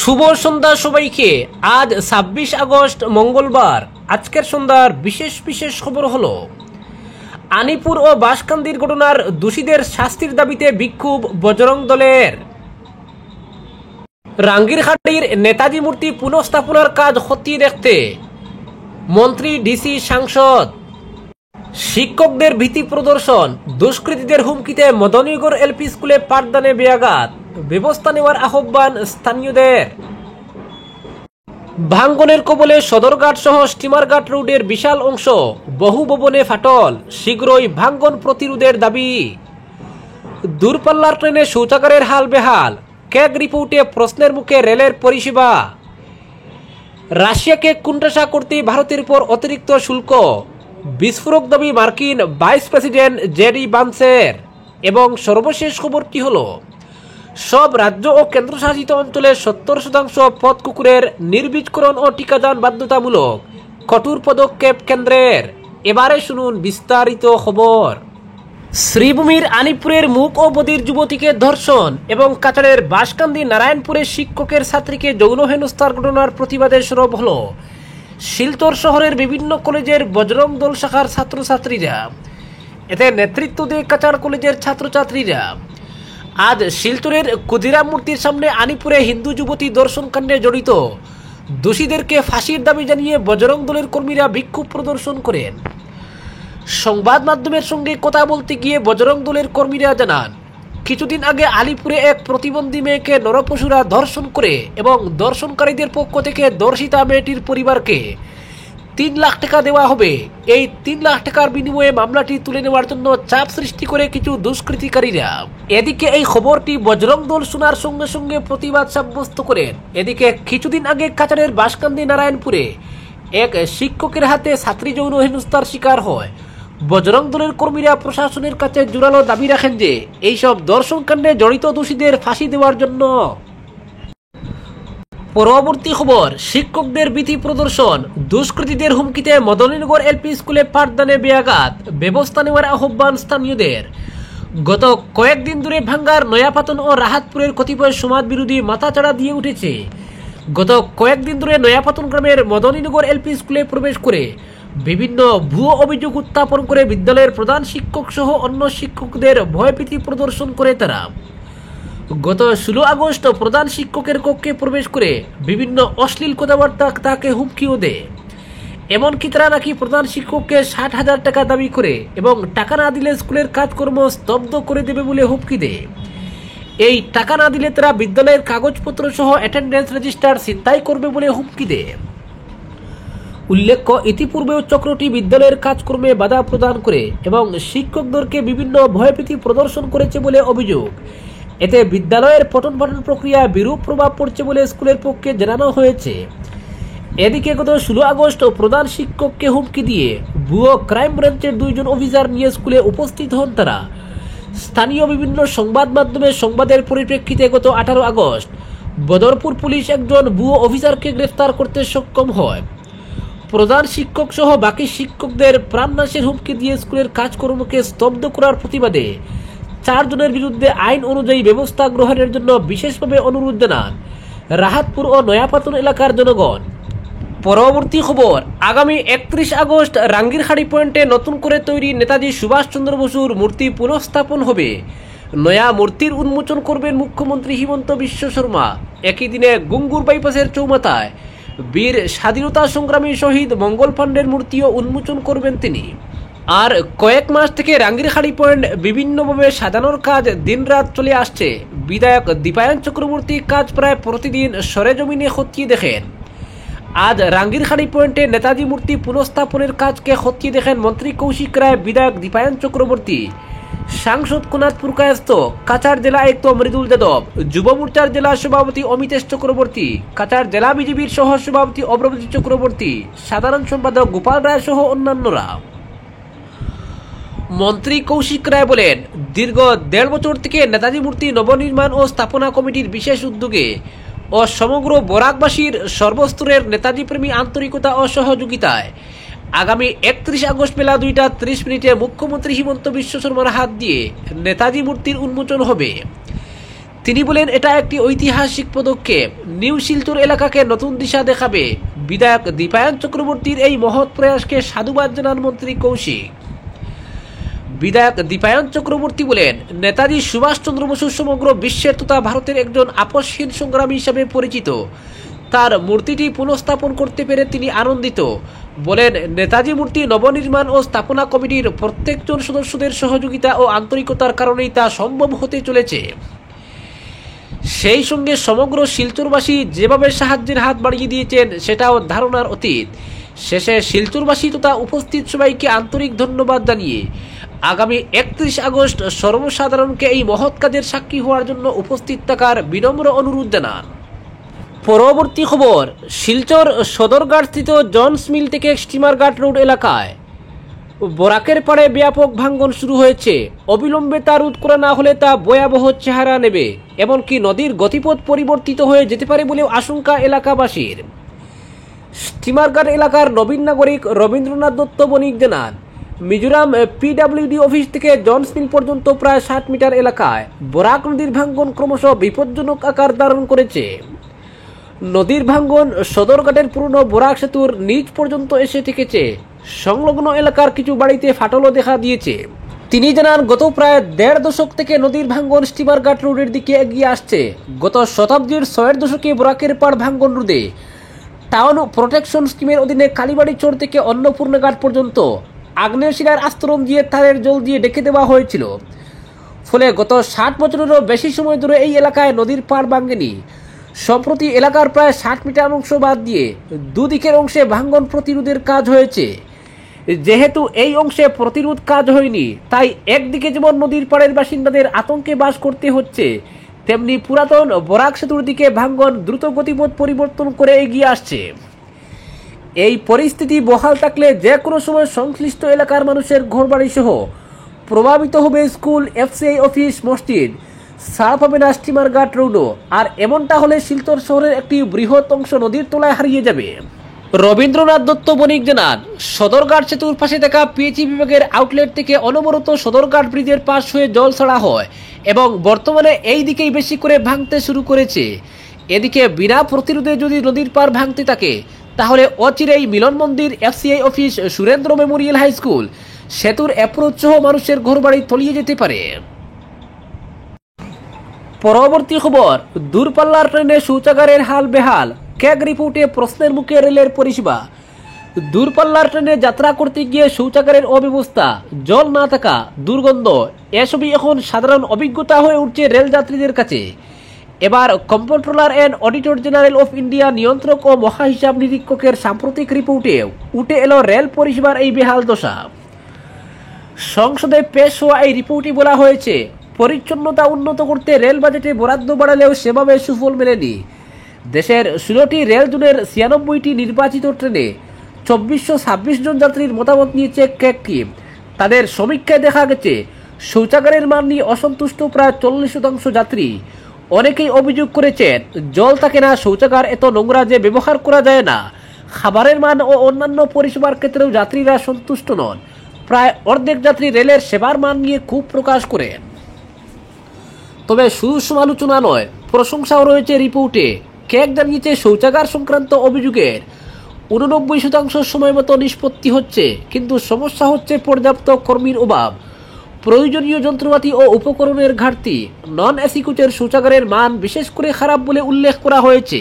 শুভ সন্ধ্যা সবাইকে। আজ ২৬ আগস্ট মঙ্গলবার। আজকের সন্ধ্যার বিশেষ বিশেষ খবর হলো, আনিপুর ও বাঁশকান্দির ঘটনার দোষীদের শাস্তির দাবিতে বিক্ষোভ বজরং দলের। রাঙ্গিরহাটির নেতাজি মূর্তি পুনঃস্থাপনার কাজ খতিয়ে দেখতে মন্ত্রী, ডিসি, সাংসদ। শিক্ষকদের ভীতি প্রদর্শন, দুষ্কৃতীদের হুমকিতে মদননগর এলপি স্কুলে পাঠদানে ব্যাঘাত, ব্যবস্থা নেওয়ার আহ্বান স্থানীয়দের। ভাঙ্গনের কবলে সদরঘাট সহ স্টিমারঘাট রোডের বিশাল অংশ, বহু ভবনে ফাটল, শীঘ্রই ভাঙ্গন প্রতিরোধের দাবি। দূরপাল্লার ট্রেনে শৌচাগারের হাল বেহাল, ক্যাগ রিপোর্টে প্রশ্নের মুখে রেলের পরিষেবা। রাশিয়াকে কোণঠাসা করতে ভারতের উপর অতিরিক্ত শুল্ক, বিস্ফোরক দাবি মার্কিন ভাইস প্রেসিডেন্ট জেডি ভান্সের। এবং সর্বশেষ খবরটি হল, সব রাজ্য ও কেন্দ্রশাসিত অঞ্চলে ৭০% পথ কুকুরের নির্বীজকরণ ও টিকাদান বাধ্যতামূলক, কঠোর পদক্ষেপ কেন্দ্রের। এবারে শুনুন বিস্তারিত খবর। শ্রীভূমির আনিপুরের মুখ ও বধির যুবতীকে ধর্ষণ এবং কাছাড়ের বাঁশকান্দি নারায়ণপুরের শিক্ষকের ছাত্রীকে যৌন হেনস্থার ঘটনার প্রতিবাদে সরব হল শিলচর শহরের বিভিন্ন কলেজের বজরং দল শাখার ছাত্রছাত্রীরা। এতে নেতৃত্ব দিয়ে কাছাড় কলেজের ছাত্রছাত্রীরা। আজ শিলচরের ক্ষুদিরাম মূর্তির সামনে আনিপুরে হিন্দু যুবতী ধর্ষণকাণ্ডে জড়িত দোষীদেরকে ফাঁসির দাবি জানিয়ে বজরং দলের কর্মীরা বিক্ষোভ প্রদর্শন করেন। সংবাদ মাধ্যমের সঙ্গে কথা বলতে গিয়ে বজরং দলের কর্মীরা জানান, কিছুদিন আগে আলিপুরে এক প্রতিবন্ধী মেয়েকে নরপশুরা ধর্ষণ করে এবং ধর্ষণকারীদের পক্ষ থেকে ধর্ষিতা মেয়েটির পরিবারকে ৩ লাখ টাকা দেওয়া হবে। এই ৩ লাখ টাকার বিনিময়ে মামলাটি তুলে নেওয়ার জন্য চাপ সৃষ্টি করে কিছু দুষ্কৃতিকারীরা। এদিকে এই খবরটি বজরং দল শোনার সঙ্গে সঙ্গে প্রতিবাদ সাব্যস্ত করেন। এদিকে কিছুদিন আগে কাছাড়ের বাঁশকান্দি নারায়ণপুরে এক শিক্ষকের হাতে ছাত্রী যৌন হেনস্থার শিকার হয়। বজরং দলের কর্মীরা প্রশাসনের কাছে জোরালো দাবি রাখেন যে এইসব ধর্ষণকাণ্ডে জড়িত দোষীদের ফাঁসি দেওয়ার জন্য। পরবর্তী খবর, শিক্ষকদের ভীতি প্রদর্শন, দুষ্কৃতীদের হুমকিতে মদননগর এলপি স্কুলে পাঠদানে ব্যাঘাত, ব্যবস্থা নেওয়ার আহ্বান স্থানীয়দের। গত কয়েকদিন ধরে ভাঙ্গার নয়াপাতন ও রাহাতপুরের কতিপয় সমাজ বিরোধী মাথাচাড়া দিয়ে উঠেছে। গত কয়েকদিন ধরে নয়াপাতন গ্রামের মদননগর এলপি স্কুলে প্রবেশ করে বিভিন্ন ভুয়ো অভিযোগ উত্থাপন করে বিদ্যালয়ের প্রধান শিক্ষক সহ অন্য শিক্ষকদের ভয়ভীতি প্রদর্শন করে তারা। গত ১৬ আগস্ট প্রধান শিক্ষকের কক্ষে প্রবেশ করে বিভিন্ন অশ্লীল কথাবার্তা তাকে হুমকিও দেয়। এমনকি তারা নাকি প্রধান শিক্ষককে ৬০,০০০ টাকা দাবি করে এবং টাকা না দিলে স্কুলের কাজকর্ম স্তব্ধ করে দেবে বলে হুমকি দেয়। এই টাকা না দিলে তারা বিদ্যালয়ের কাগজপত্র সহ অ্যাটেন্ডেন্স রেজিস্টার ছিনতাই করবে বলে হুমকি দেয়। উল্লেখ্য, ইতিপূর্বেও চক্রটি বিদ্যালয়ের কাজকর্মে বাধা প্রদান করে এবং শিক্ষকদেরকে বিভিন্ন ভয়ভীতি প্রদর্শন করেছে বলে অভিযোগ। এতে বিদ্যালয়ের পঠন পাঠন প্রক্রিয়া বিরূপ প্রভাব পড়ছে বলে স্কুলের পক্ষে জানানো হয়েছে। এদিকে গত ১৬ আগস্ট প্রধান শিক্ষককে হুমকি দিয়ে ভুয়ো ক্রাইম ব্রাঞ্চের ২ জন অফিসার নিয়ে স্কুলে উপস্থিত হন তারা। স্থানীয় বিভিন্ন সংবাদ মাধ্যমে সংবাদের পরিপ্রেক্ষিতে গত ১৮ আগস্ট বদরপুর পুলিশ একজন ভুয়ো অফিসারকে গ্রেফতার করতে সক্ষম হয়। প্রধান শিক্ষক সহ বাকি শিক্ষকদের প্রাণনাশের হুমকি দিয়ে স্কুলের কাজকর্মকে স্তব্ধ করার প্রতিবাদে ৪ জনের বিরুদ্ধে আইন অনুযায়ী ব্যবস্থা গ্রহণের জন্য বিশেষভাবে অনুরোধ জানান রাহাতপুর ও নয়াপাতন এলাকার জনগণ। পরবর্তী খবর, আগামী ৩১ আগস্ট রাঙ্গিরহাটি পয়েন্টে নতুন করে তৈরি নেতাজি সুভাষচন্দ্র বসুর মূর্তি পুনঃস্থাপন হবে। নয়া মূর্তির উন্মোচন করবেন মুখ্যমন্ত্রী হিমন্ত বিশ্ব শর্মা। একই দিনে গুঙ্গুর বাইপাসের চৌমাথায় বীর স্বাধীনতা সংগ্রামী শহীদ মঙ্গল পাণ্ডের মূর্তিও উন্মোচন করবেন তিনি। আর কয়েক মাস থেকে রাঙ্গিরহাটি পয়েন্ট বিভিন্নভাবে সাজানোর কাজ দিনরাত চলে আসছে। বিধায়ক দীপায়ন চক্রবর্তী কাজ প্রায় প্রতিদিন সরেজমিনে খতিয়ে দেখেন। আজ রাঙ্গিরহাটি পয়েন্টে নেতাজি মূর্তি পুনঃস্থাপনের কাজকে খতিয়ে দেখেন মন্ত্রী কৌশিক রায়, বিধায়ক দীপায়ন চক্রবর্তী, সাংসদ কোনাথ পুরকায়স্থ, কাছাড় জেলা আয়ুক্ত মৃদুল যাদব, যুব মোর্চার জেলা সভাপতি অমিতেশ চক্রবর্তী, কাছাড় জেলা বিজেপির সহ সভাপতি অব্রজিৎ চক্রবর্তী, সাধারণ সম্পাদক গোপাল রায় সহ অন্যান্যরা। মন্ত্রী কৌশিক রায় বলেন, দীর্ঘ ১.৫ বছর থেকে নেতাজি মূর্তি নবনির্মাণ ও স্থাপনা কমিটির বিশেষ উদ্যোগে ও সমগ্র বরাকবাসীর সর্বস্তরের নেতাজি প্রেমী আন্তরিকতা ও সহযোগিতায় আগামী ৩১ আগস্ট বেলা ২টা ৩০ মিনিটে মুখ্যমন্ত্রী হিমন্ত বিশ্ব শর্মার হাত দিয়ে নেতাজি মূর্তির উন্মোচন হবে। তিনি বলেন, এটা একটি ঐতিহাসিক পদক্ষেপ, নিউ শিলচর এলাকাকে নতুন দিশা দেখাবে। বিধায়ক দীপায়ন চক্রবর্তীর এই মহৎ প্রয়াসকে সাধুবাদ জানান মন্ত্রী কৌশিক। বিধায়ক দীপায়ন চক্রবর্তী বলেন, নেতাজি সুভাষচন্দ্র বসু সমগ্র বিশ্বের তথা ভারতের একজন আপসহীন সংগ্রামী হিসাবে পরিচিত। তার মূর্তিটি পুনঃস্থাপন করতে পেরে তিনি আনন্দিত। বলেন, নেতাজি মূর্তি নবনির্মাণ ও স্থাপনা কমিটির প্রত্যেকজন সদস্যদের সহযোগিতা ও আন্তরিকতার কারণেই তা সম্ভব হতে চলেছে। সেই সঙ্গে সমগ্র শিলচরবাসী যেভাবে সাহায্যের হাত বাড়িয়ে দিয়েছেন সেটাও ধারণার অতীত। শেষে শিলচরবাসী তথা উপস্থিত সবাইকে আন্তরিক ধন্যবাদ জানিয়ে আগামী 31 আগস্ট সর্বসাধারণকে এই মহৎ কাজের সাক্ষী হওয়ার জন্য উপস্থিত থাকার বিনম্র অনুরোধ জানান। পরবর্তী খবর, শিলচর সদরঘাটস্থিত জনস মিল থেকে স্টিমারঘাট রোড এলাকায় বরাকের পাড়ে ব্যাপক ভাঙন শুরু হয়েছে। অবিলম্বে তা রোধ করা না হলে তা ভয়াবহ চেহারা নেবে, এমনকি নদীর গতিপথ পরিবর্তিত হয়ে যেতে পারে বলেও আশঙ্কা এলাকাবাসীর। স্টিমারঘাট এলাকার নবীন নাগরিক রবীন্দ্রনাথ দত্ত বণিক জানান, মিজোরাম পিডব্লিউডি অফিস থেকে জনস মিল পর্যন্ত প্রায় 60 মিটার এলাকায় বরাক নদীর ভাঙন ক্রমশ বিপজ্জনক আকার ধারণ করেছে। নদীর ভাঙন সদরঘাটের পুরনো বরাক সেতুর নিচ পর্যন্ত এসে ঠেকেছে। সংলগ্ন এলাকার কিছু বাড়িতে ফাটলও দেখা দিয়েছে। তিনি জানান, গত প্রায় 1.5 দশক থেকে নদীর ভাঙন স্টিমারঘাট রোডের দিকে এগিয়ে আসছে। গত শতাব্দীর 6 দশকে বরাকের পাড় ভাঙন রোধে টাউন প্রোটেকশন স্কিমের অধীনে কালীবাড়ি চর থেকে অন্নপূর্ণাঘাট পর্যন্ত আগ্নেয় শিলার আস্তরণ দিয়ে তারের জল দিয়ে ডেকে দেওয়া হয়েছিল। ফলে গত 60 বছরেরও বেশি সময় ধরে এই এলাকায় নদীর পাড় ভাঙেনি। সম্প্রতি এলাকার প্রায় 60 মিটার অংশ বাদ দিয়ে দুদিকের অংশে ভাঙন প্রতিরোধের কাজ হয়েছে। যেহেতু এই অংশে প্রতিরোধ কাজ হয়নি, তাই একদিকে যেমন নদীর পাড়ের বাসিন্দাদের আতঙ্কে বাস করতে হচ্ছে, তেমনি পুরাতন বরাক সেতুর দিকে ভাঙন দ্রুত গতিপথ পরিবর্তন করে এগিয়ে আসছে। এই পরিস্থিতি বহাল থাকলে যে কোনো সময় সংশ্লিষ্ট এলাকার মানুষের ঘরবাড়ি সহ প্রভাবিত হবে স্কুল, এফসিআই অফিস, মসজিদ, সাফ হবে না স্টিমারঘাট রোডও। আর এমনটা হলে শিলচর শহরের একটি বৃহৎ অংশ নদীর তলায় হারিয়ে যাবে। রবীন্দ্রনাথ দত্ত বণিক জানান, সদরঘাট সেতুর পাশে থাকা পিএইচই বিভাগের আউটলেট থেকে অনবরত সদরঘাট ব্রিজের পাশ হয়ে জল ছাড়া হয় এবং বর্তমানে এই দিকেই বেশি করে ভাঙতে শুরু করেছে। এদিকে বিনা প্রতিরোধে যদি নদীর পাড় ভাঙতে থাকে তাহলে অচিরেই Milan Mandir, FCI office, Surendra memorial high school, সেতুর অ্যাপ্রোচ সহ মানুষের ঘরবাড়ি তলিয়ে যেতে পারে। পরবর্তী খবর, দূরপাল্লার ট্রেনে শৌচাগারের হাল বেহাল, ক্যাগ রিপোর্টে প্রশ্নের মুখে রেলের পরিষেবা। দূরপাল্লার ট্রেনে যাত্রা করতে গিয়ে শৌচাগারের অব্যবস্থা, জল না থাকা, দুর্গন্ধ এসবই এখন সাধারণ অভিজ্ঞতা হয়ে উঠছে রেল যাত্রীদের কাছে। এবার comptroller and auditor general of India নিয়ন্ত্রক ও মহাহিসাব নিরীক্ষকের সাম্প্রতিক রিপোর্টে উঠে এলো রেল পরিষেবার এই বেহাল দশা। সংসদে পেশ হওয়া এই রিপোর্টে বলা হয়েছে, পরিচ্ছন্নতা উন্নত করতে রেল বাজেটে বরাদ্দ বাড়ালেও সেভাবে সুফল মেলেনি। দেশের 16টি রেল জোনের 96টি নির্বাচিত ট্রেনে 2426 জন যাত্রীর মতামত নিয়েছে ক্যাগটি। তাদের সমীক্ষায় দেখা গেছে শৌচাগারের মান নিয়ে অসন্তুষ্ট প্রায় 40% যাত্রী। অনেকেই অভিযোগ করেছেন, জল থাকে না, শৌচাগার এত নোংরা যে ব্যবহার করা যায় না। খাবারের মান ও অন্যান্য পরিষেবার ক্ষেত্রেও যাত্রীরা সন্তুষ্ট নন। প্রায় অর্ধেক যাত্রী রেলের সেবার মান নিয়ে ক্ষোভ প্রকাশ করেন। তবে শুধু সমালোচনা নয়, প্রশংসাও রয়েছে রিপোর্টে। ক্যাগ জানিয়েছে, শৌচাগার সংক্রান্ত অভিযোগের 89% সময় মতো নিষ্পত্তি হচ্ছে, কিন্তু সমস্যা হচ্ছে পর্যাপ্ত কর্মীর অভাব, প্রয়োজনীয় যন্ত্রপাতি ও উপকরণের ঘাটতি। নন এসি কোচের শৌচাগারের মান বিশেষ করে খারাপ বলে উল্লেখ করা হয়েছে,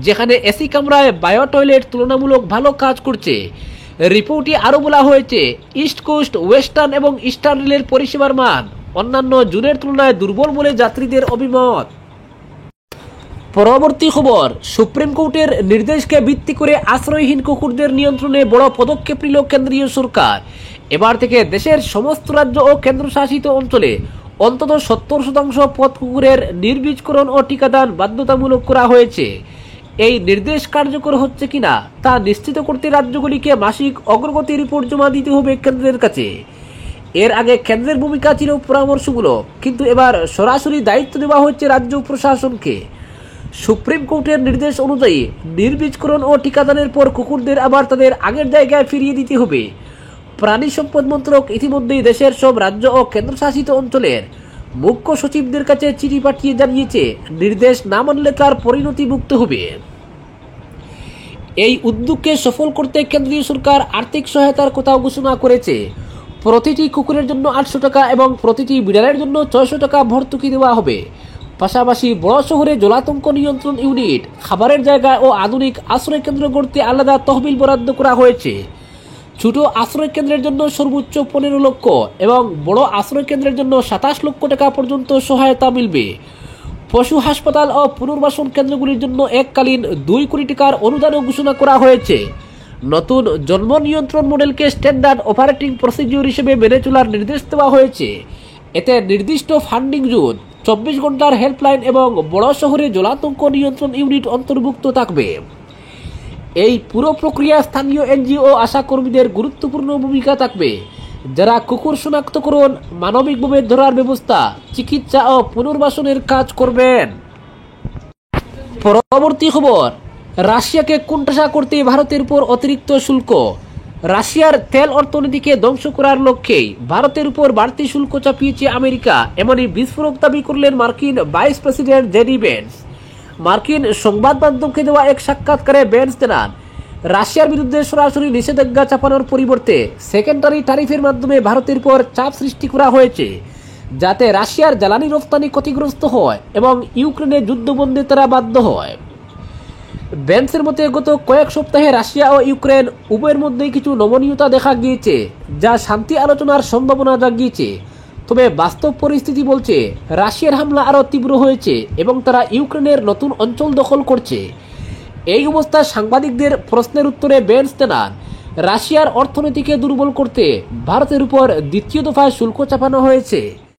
যেখানে এসি কামরায় বায়ো টয়লেট তুলনামূলক ভালো কাজ করছে। রিপোর্টে আরও বলা হয়েছে, ইস্ট কোস্ট, ওয়েস্টার্ন এবং ইস্টার্ন রেলের পরিষেবার মান অন্যান্য জোনের তুলনায় দুর্বল বলে যাত্রীদের অভিমত। পরবর্তী খবর, সুপ্রিম কোর্টের নির্দেশকে ভিত্তি করে আশ্রয়হীন কুকুরদের নিয়ন্ত্রণে বড় পদক্ষেপ নিল কেন্দ্রীয় সরকার। এবার থেকে দেশের সমস্ত রাজ্য ও কেন্দ্রশাসিত অঞ্চলে অন্তত 70% পথ কুকুরের নির্বীজকরণ ও টিকাদান বাধ্যতামূলক করা হয়েছে। এই নির্দেশ কার্যকর হচ্ছে কিনা তা নিশ্চিত করতে রাজ্যগুলিকে মাসিক অগ্রগতি রিপোর্ট জমা দিতে হবে কেন্দ্রের কাছে। এর আগে কেন্দ্রের ভূমিকা ছিল পরামর্শমূলক, কিন্তু এবার সরাসরি দায়িত্ব দেওয়া হচ্ছে রাজ্য প্রশাসনকে। সুপ্রিম কোর্টের নির্দেশ অনুযায়ী নির্বীজকরণ ও টিকাদানের পর কুকুরদের আবার তাদের আগের জায়গায় ফিরিয়ে দিতে হবে। প্রাণী সম্পদ মন্ত্রক ইতিমধ্যেই দেশের সব রাজ্য ও কেন্দ্রশাসিত অঞ্চলের মুখ্য সচিবদের কাছে চিঠি পাঠিয়ে জানিয়েছে নির্দেশ না মানলে তার পরিণতি ভুগতে হবে। এই উদ্যোগকে সফল করতে কেন্দ্রীয় সরকার আর্থিক সহায়তার কথাও ঘোষণা করেছে। প্রতিটি কুকুরের জন্য 800 টাকা এবং প্রতিটি বিড়ালের জন্য 600 টাকা ভর্তুকি দেওয়া হবে। পাশাপাশি বড় শহরে জলাতঙ্ক নিয়ন্ত্রণ ইউনিট, খাবারের জায়গা ও আধুনিক আশ্রয় কেন্দ্র গড়তে আলাদা তহবিল বরাদ্দ করা হয়েছে। ছোট আশ্রয় কেন্দ্রের জন্য সর্বোচ্চ 15 লক্ষ এবং বড় আশ্রয় কেন্দ্রের জন্য 27 লক্ষ টাকা পর্যন্ত সহায়তা মিলবে। পশু হাসপাতাল ও পুনর্বাসন কেন্দ্রগুলির জন্য এককালীন 2 কোটি টাকার অনুদানও ঘোষণা করা হয়েছে। নতুন জন্ম নিয়ন্ত্রণ মডেলকে স্ট্যান্ডার্ড অপারেটিং প্রসিডিউর হিসেবে মেনে চলার নির্দেশ দেওয়া হয়েছে। এতে নির্দিষ্ট ফান্ডিং জোন, 24 ঘন্টার হেল্পলাইন এবং বড় শহরে জলাতঙ্ক নিয়ন্ত্রণ ইউনিট অন্তর্ভুক্ত থাকবে। এই পুরো প্রক্রিয়া স্থানীয় এনজিও ও আশা কর্মীদের গুরুত্বপূর্ণ ভূমিকা থাকবে, যারা কুকুর শনাক্তকরণ, মানবিকভাবে ধরার ব্যবস্থা, চিকিৎসা ও পুনর্বাসনের কাজ করবেন। পরবর্তী খবর, রাশিয়াকে কোণঠাসা করতে ভারতের উপর অতিরিক্ত শুল্ক। রাশিয়ার তেল অর্থনীতিকে ধ্বংস করার লক্ষ্যেই ভারতের উপর বাড়তি শুল্ক চাপিয়েছে আমেরিকা, এমনই বিস্ফোরক দাবি করলেন মার্কিন ভাইস প্রেসিডেন্ট জেডি ভেন্স। মার্কিন সংবাদ মাধ্যমকে দেওয়া এক সাক্ষাৎকারে ভেন্স জানান, রাশিয়ার বিরুদ্ধে সরাসরি নিষেধাজ্ঞা চাপানোর পরিবর্তে সেকেন্ডারি ট্যারিফের মাধ্যমে ভারতের উপর চাপ সৃষ্টি করা হয়েছে, যাতে রাশিয়ার জ্বালানি রপ্তানি ক্ষতিগ্রস্ত হয় এবং ইউক্রেনে যুদ্ধবন্দী তারা বাধ্য হয়। ভেন্সের মতে গত কয়েক সপ্তাহে রাশিয়া ও ইউক্রেন উভয়ের মধ্যেই কিছু নমনীয়তা দেখা গিয়েছে, যা শান্তি আলোচনার সম্ভাবনা জাগিয়েছে। তবে বাস্তব পরিস্থিতি বলছে রাশিয়ার হামলা আরও তীব্র হয়েছে এবং তারা ইউক্রেনের নতুন অঞ্চল দখল করছে। এই অবস্থায় সাংবাদিকদের প্রশ্নের উত্তরে ভেন্স জানান, রাশিয়ার অর্থনীতিকে দুর্বল করতে ভারতের উপর দ্বিতীয় দফায় শুল্ক চাপানো হয়েছে।